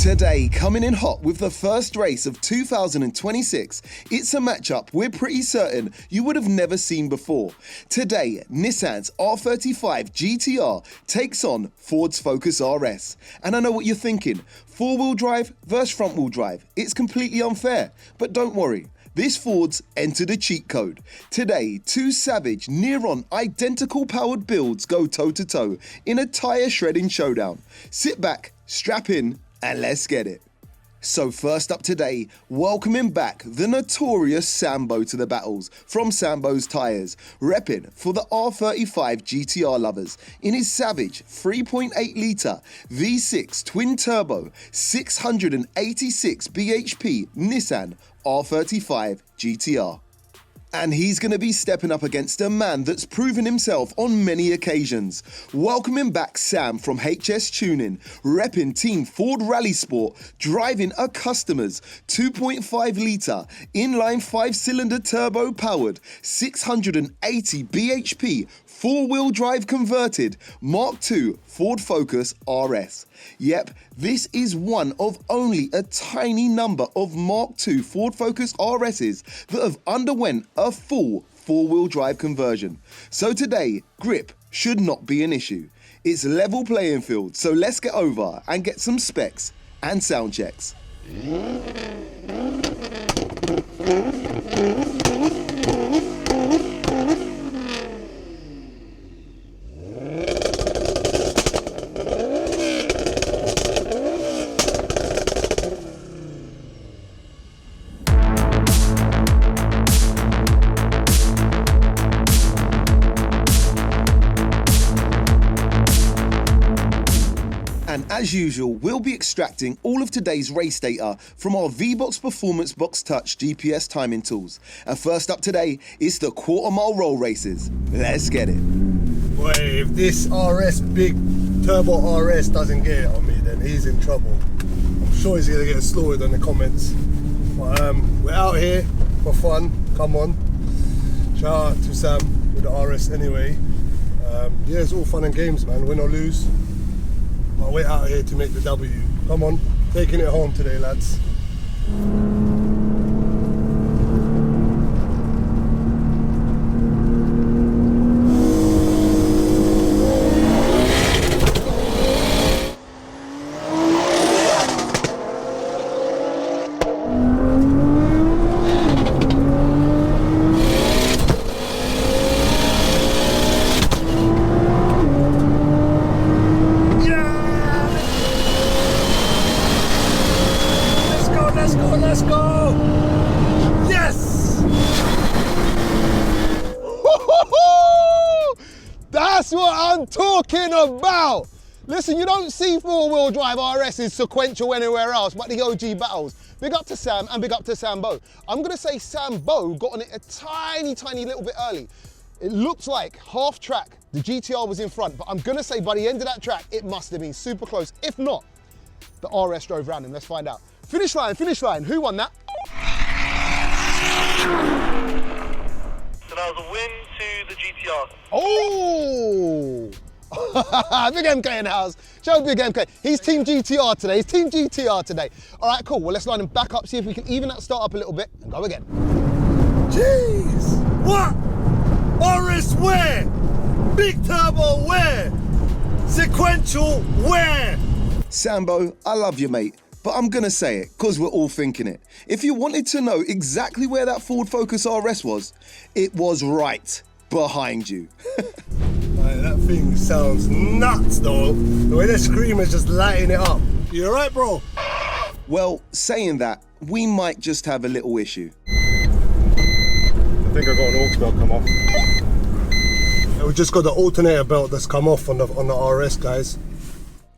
Today, coming in hot with the first race of 2026, it's a matchup we're pretty certain you would have never seen before. Today, Nissan's R35 GTR takes on Ford's Focus RS. And I know what you're thinking, four-wheel drive versus front-wheel drive. It's completely unfair, but don't worry. This Ford's entered a cheat code. Today, two savage, near-on, identical powered builds go toe-to-toe in a tyre shredding showdown. Sit back, strap in, and let's get it. So first up today, welcoming back the notorious Sambo to the battles from Sambo's Tyres, repping for the R35 GTR lovers in his savage 3.8 litre V6 twin-turbo 686 bhp Nissan R35 GTR. And he's going to be stepping up against a man that's proven himself on many occasions. Welcoming back Sam from HS Tuning, repping Team Ford Rally Sport, driving a customer's 2.5 litre inline 5-cylinder turbo powered 680 bhp four-wheel drive converted Mk2 Ford Focus RS. Yep, this is one of only a tiny number of Mk2 Ford Focus RSs that have underwent a full four-wheel drive conversion. So today, grip should not be an issue. It's level playing field, so let's get over and get some specs and sound checks. And as usual, we'll be extracting all of today's race data from our VBox Performance Box Touch GPS timing tools. And first up today is the quarter-mile roll races. Let's get it. Boy, if this RS, big turbo RS doesn't get it on me, then he's in trouble. I'm sure he's gonna get slaughtered in the comments. But we're out here for fun, come on. Shout out to Sam with the RS anyway. Yeah, it's all fun and games, man, win or lose. But we're out here to make the W. Come on, taking it home today, lads. Let's go! Yes! That's what I'm talking about! Listen, you don't see four-wheel drive RS's sequential anywhere else but the OG battles. Big up to Sam and big up to Sambo. I'm gonna say Sambo got on it a tiny little bit early. It looked like half track, the GTR was in front, but I'm gonna say by the end of that track, it must have been super close. If not, the RS drove around him. Let's find out. Finish line. Who won that? So that was a win to the GTR. Oh! Big MK in the house. Show Big MK. He's Team GTR today. All right, cool. Well, let's line him back up, see if we can even that start up a little bit and go again. Jeez! What? RS where? Big turbo where? Sequential where? Sambo, I love you, mate. But I'm gonna say it, cause we're all thinking it. If you wanted to know exactly where that Ford Focus RS was, it was right behind you. Right, that thing sounds nuts though. The way the screamer's just lighting it up. You alright, bro? Well, saying that, we might just have a little issue. I think I got an aux belt come off. Yeah, we just got the alternator belt that's come off on the RS, guys.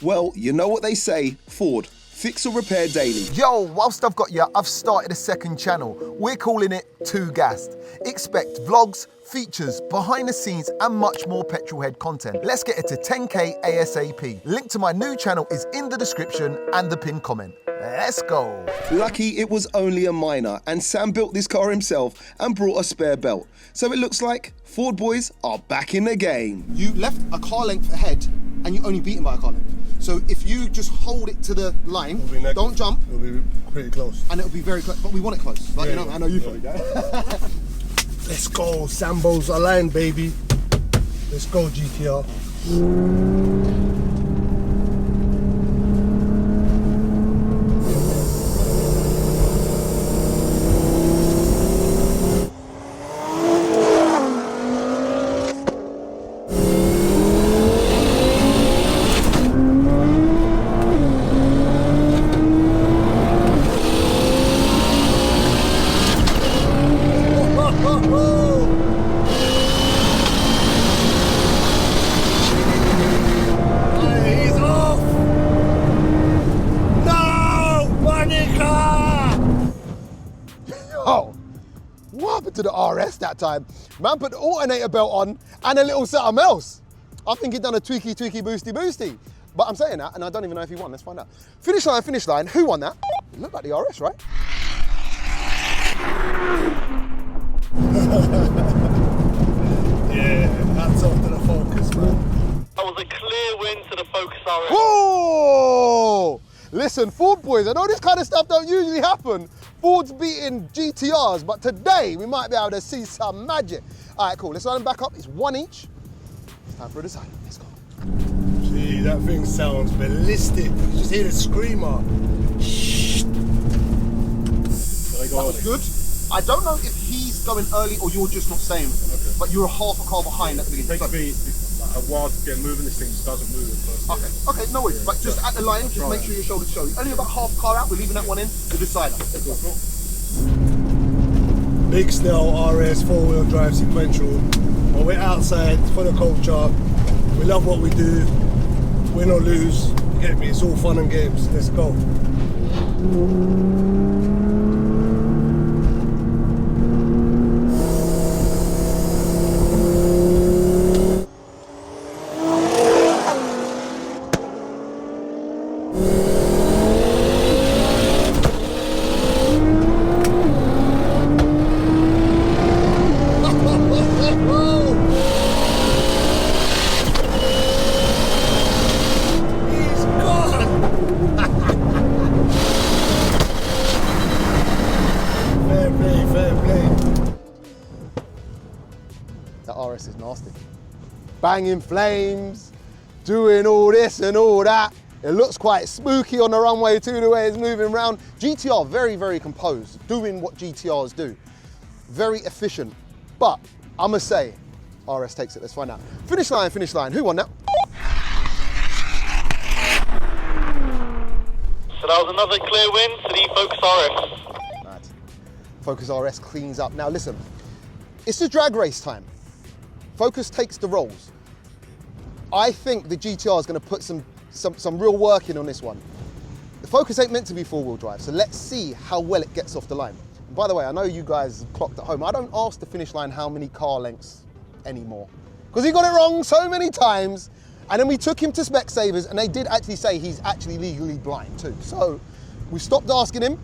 Well, you know what they say, Ford, fix or repair daily. Yo, whilst I've got you, I've started a second channel. We're calling it Too Gassed. Expect vlogs, features, behind the scenes, and much more petrolhead content. Let's get it to 10K ASAP. Link to my new channel is in the description and the pinned comment. Let's go. Lucky it was only a minor, and Sam built this car himself and brought a spare belt. So it looks like Ford boys are back in the game. You left a car length ahead and you only beat him by a car length. So if you just hold it to the line, It'll be negative. don't jump, It'll be pretty close. and it'll be very close. But we want it close. Like, Yeah, you know, I know you yeah. thought. Let's go, Sambo's aligned, baby. Let's go, GTR. He's off! No! Monica! Oh, what happened to the RS that time? Man put the alternator belt on and a little something else. I think he done a tweaky, boosty. But I'm saying that, and I don't even know if he won. Let's find out. Finish line. Who won that? It looked like the RS, right? Yeah, hats off to the Focus, man. That was a clear win to the Focus RS. Whoa! Listen, Ford boys, I know this kind of stuff don't usually happen. Ford's beating GTRs, but today we might be able to see some magic. All right, cool. Let's line them back up. It's one each. It's time for a decider. Let's go. Gee, that thing sounds ballistic. You just hear the screamer. That was good. I don't know if he's going early or you're just not saying anything. Okay. But you're a half a car behind at the beginning. Takes me like a while to get moving. This thing just doesn't move at first. Okay, no worries. But just at the line, just make sure your shoulders show. Only about half a car out. We're leaving that one in. The decider. Big Snell RS 4-wheel drive sequential. When we're outside for the culture, we love what we do. Win or lose, you get me? It's all fun and games. Let's go. He's gone! Fair play. That RS is nasty. Banging flames, doing all this and all that. It looks quite spooky on the runway too, the way it's moving around. GTR, very, very composed, doing what GTRs do. Very efficient, but I'm gonna say, RS takes it, let's find out. Finish line, who won that? So that was another clear win to the Focus RS. Mad. Focus RS cleans up. Now listen, it's the drag race time. Focus takes the rolls. I think the GTR is gonna put some real work in on this one. The Focus ain't meant to be four-wheel drive, so let's see how well it gets off the line. And by the way, I know you guys clocked at home. I don't ask the finish line how many car lengths anymore, because he got it wrong so many times. And then we took him to Specsavers, and they did actually say he's actually legally blind too. So we stopped asking him,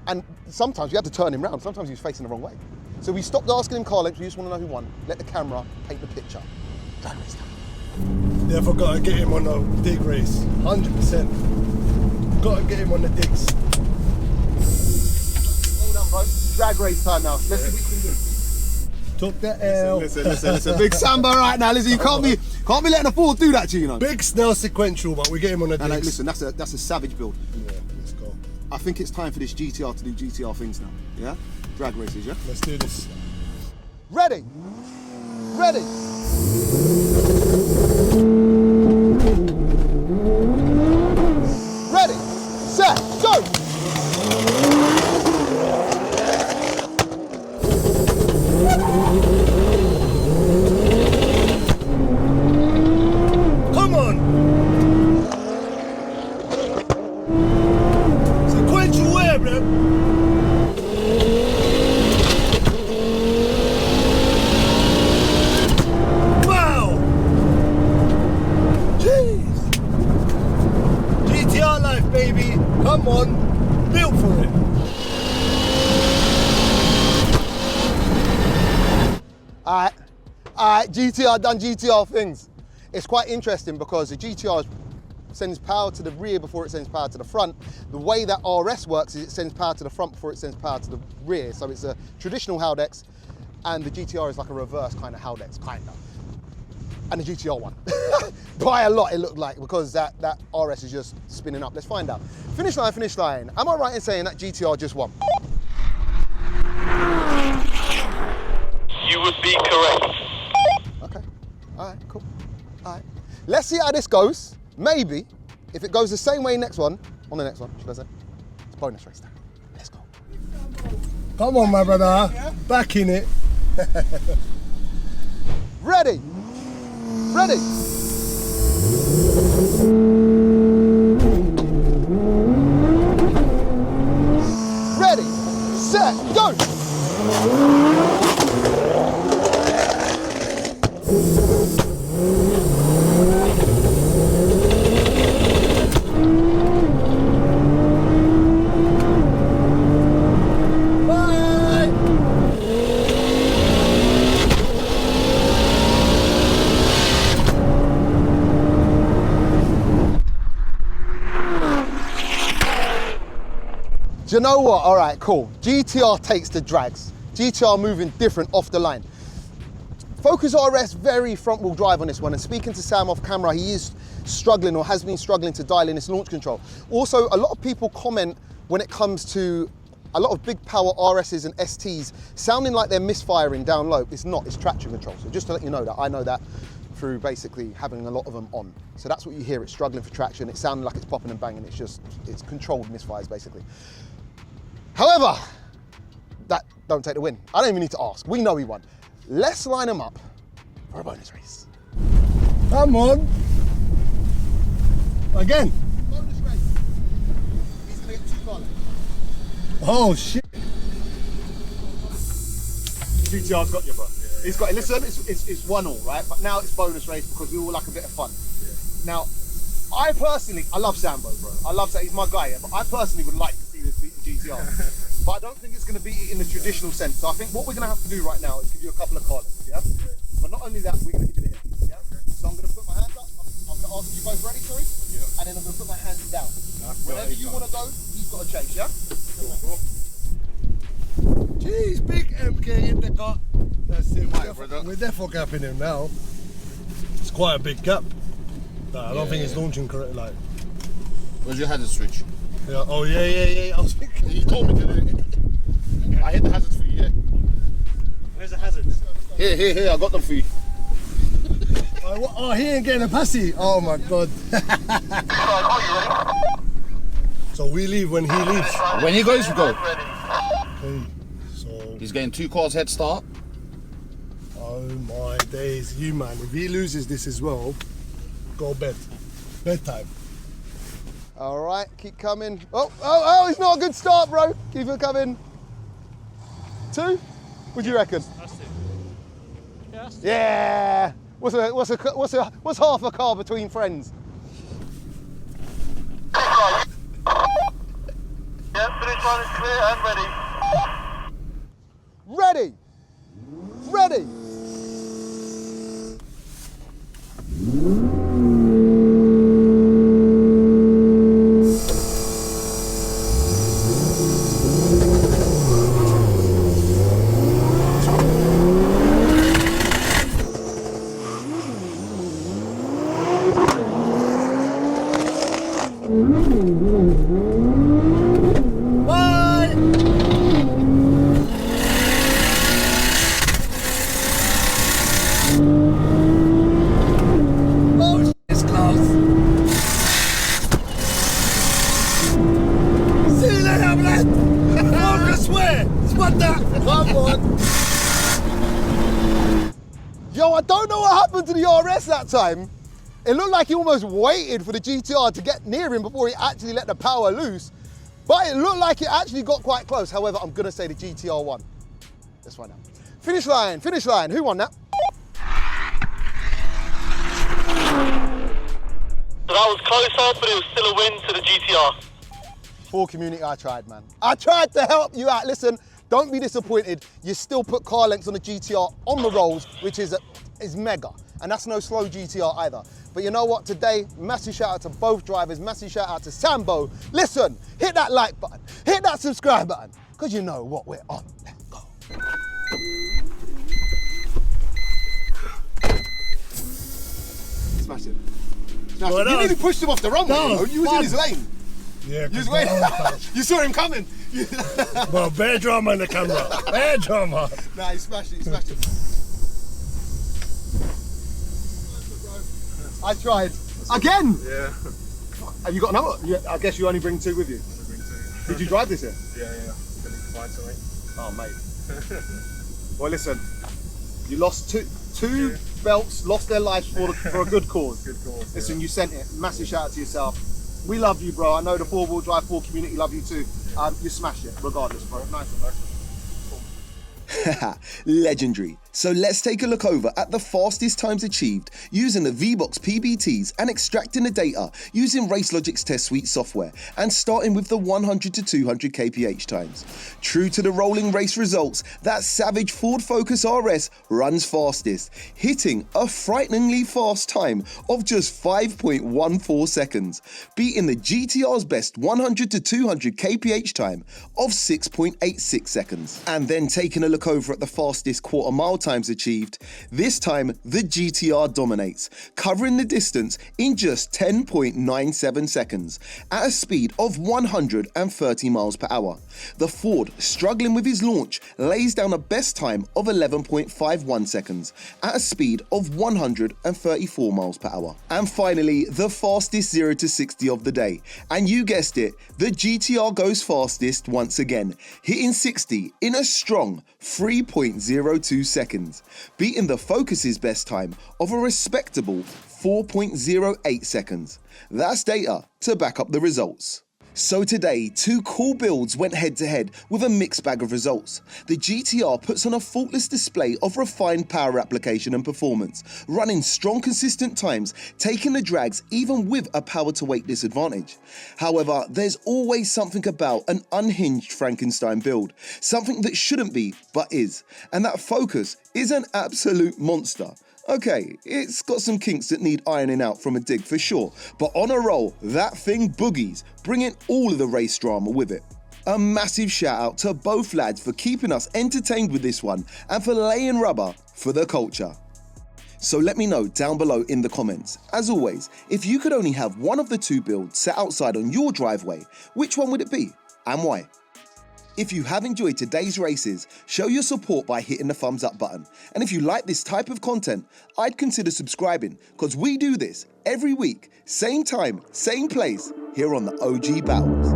and sometimes we had to turn him round. Sometimes he was facing the wrong way. So we stopped asking him car lengths. We just want to know who won. Let the camera paint the picture. Drag race time. Never gotta get him on a dig race. 100%. Gotta get him on the digs. Hold on, bro. Drag race time now. Let's see what we can do. Took the L. Listen. Big Sambo right now. Listen, you can't be letting a Ford do that to you, you know. Big Snell sequential, but we get him on the And like, digs. listen, that's a savage build. Yeah, let's go. I think it's time for this GTR to do GTR things now. Yeah? Drag races, yeah? Let's do this. Ready. Ready, set, go! Come on! Sequential where, bro? Wow! Jeez! GTR life, baby! Come on! Built for it! Alright, GTR done GTR things. It's quite interesting because the GTR is sends power to the rear before it sends power to the front. The way that RS works is it sends power to the front before it sends power to the rear. So it's a traditional Haldex, and the GTR is like a reverse kind of Haldex, kind of. And the GTR won. By a lot, it looked like, because that RS is just spinning up. Let's find out. Finish line, finish line. Am I right in saying that GTR just won? You would be correct. Okay, all right, cool. All right. Let's see how this goes. Maybe, if it goes the same way on the next one, should I say? It's a bonus race time. Let's go. Come on, my brother. Back in it. Ready. Ready. Ready, set, go. Do you know what? All right, cool. GTR takes the drags. GTR moving different off the line. Focus RS, very front wheel drive on this one. And speaking to Sam off camera, he is struggling, or has been struggling, to dial in his launch control. Also, a lot of people comment when it comes to a lot of big power RSs and STs sounding like they're misfiring down low. It's not, it's traction control. So just to let you know that, I know that through basically having a lot of them on. So that's what you hear, it's struggling for traction. It's sounding like it's popping and banging. It's controlled misfires basically. However, that don't take the win. I don't even need to ask. We know he won. Let's line him up for a bonus race. Come on. Again. Bonus race. He's gonna get 2 car lengths. Oh, shit. GTR's got you, bro. He's got it. Listen, it's 1-1, right? But now it's bonus race because we all like a bit of fun. Yeah. Now, I love Sambo, bro. I love that, he's my guy, but I personally would like to see this beat the GTR. But I don't think it's going to beat it in the traditional sense. So I think what we're going to have to do right now is give you a couple of cardings, yeah? But not only that, we're going to give it a hit, yeah? So I'm going to put my hands up. I'm going to ask you both ready, sorry? Yeah. And then I'm going to put my hands down. Whenever you want to go, you've got to chase, yeah? Cool. Jeez, big MK in the car. That's it. We're definitely gapping him now. It's quite a big gap. I don't think it's launching correct. Like, where's your hazard switch? Yeah. Oh yeah. I was thinking. You told me to do it. I hit the hazards for you, yeah? Where's the hazards? Here, I got them for you. Oh, he ain't getting a passy. Oh my god. So we leave when he leaves. When he goes, we go. Okay. So He's getting 2 cars head start. oh my days, you man. If he loses this as well, go bed. Bedtime. All right, keep coming. Oh, it's not a good start, bro. Keep it coming. 2? What do you reckon? That's 2. Yeah. What's half a car between friends? Yeah, finish line is clear and ready. Ready. Ready. Yo, I don't know what happened to the RS that time. It looked like he almost waited for the GTR to get near him before he actually let the power loose. But it looked like it actually got quite close. However, I'm gonna say the GTR won. Let's find out. Finish line, finish line. Who won that? So that was closer, but it was still a win to the GTR. Full community, I tried, man. I tried to help you out. Listen, don't be disappointed. You still put car lengths on the GTR on the rolls, which is is mega. And that's no slow GTR either. But you know what, today, massive shout out to both drivers, massive shout out to Sambo. Listen, hit that like button, hit that subscribe button, because you know what we're on. Let's go. Smash it. Smash Well, it. You was- nearly pushed him off the runway. that was You was in his fun. lane. Yeah, You was waiting. You saw him coming. Well, bare drama in the camera. Bare drama. Nah, he smashed it. He smashed it. I tried. Again? Yeah. Have you got another? I guess you only bring two with you. Did you drive this here? Yeah. Gonna need to find something. Oh, mate. Well, listen. You lost two belts, lost their lives for a good cause. Good cause. Listen, you sent it. Massive shout out to yourself. We love you, bro. I know the four-wheel drive 4 community love you too. You smashed it, regardless, bro. Nice one. Legendary. So let's take a look over at the fastest times achieved using the VBox PBTs and extracting the data using RaceLogic's test suite software and starting with the 100 to 200 kph times. True to the rolling race results, that savage Ford Focus RS runs fastest, hitting a frighteningly fast time of just 5.14 seconds, beating the GTR's best 100 to 200 kph time of 6.86 seconds. And then taking a look over at the fastest quarter mile times achieved, this time the GTR dominates, covering the distance in just 10.97 seconds at a speed of 130 miles per hour. The Ford, struggling with his launch, lays down a best time of 11.51 seconds at a speed of 134 miles per hour. And finally, the fastest 0 to 60 of the day. And you guessed it, the GTR goes fastest once again, hitting 60 in a strong 3.02 seconds, beating the Focus's best time of a respectable 4.08 seconds. That's data to back up the results. So today, two cool builds went head to head with a mixed bag of results. The GTR puts on a faultless display of refined power application and performance, running strong consistent times, taking the drags even with a power to weight disadvantage. However, there's always something about an unhinged Frankenstein build, something that shouldn't be but is, and that Focus is an absolute monster. Okay, it's got some kinks that need ironing out from a dig for sure, but on a roll, that thing boogies, bringing all of the race drama with it. A massive shout out to both lads for keeping us entertained with this one and for laying rubber for the culture. So let me know down below in the comments. As always, if you could only have one of the two builds set outside on your driveway, which one would it be and why? If you have enjoyed today's races, show your support by hitting the thumbs up button. And if you like this type of content, I'd consider subscribing, because we do this every week, same time, same place, here on the OG Battles.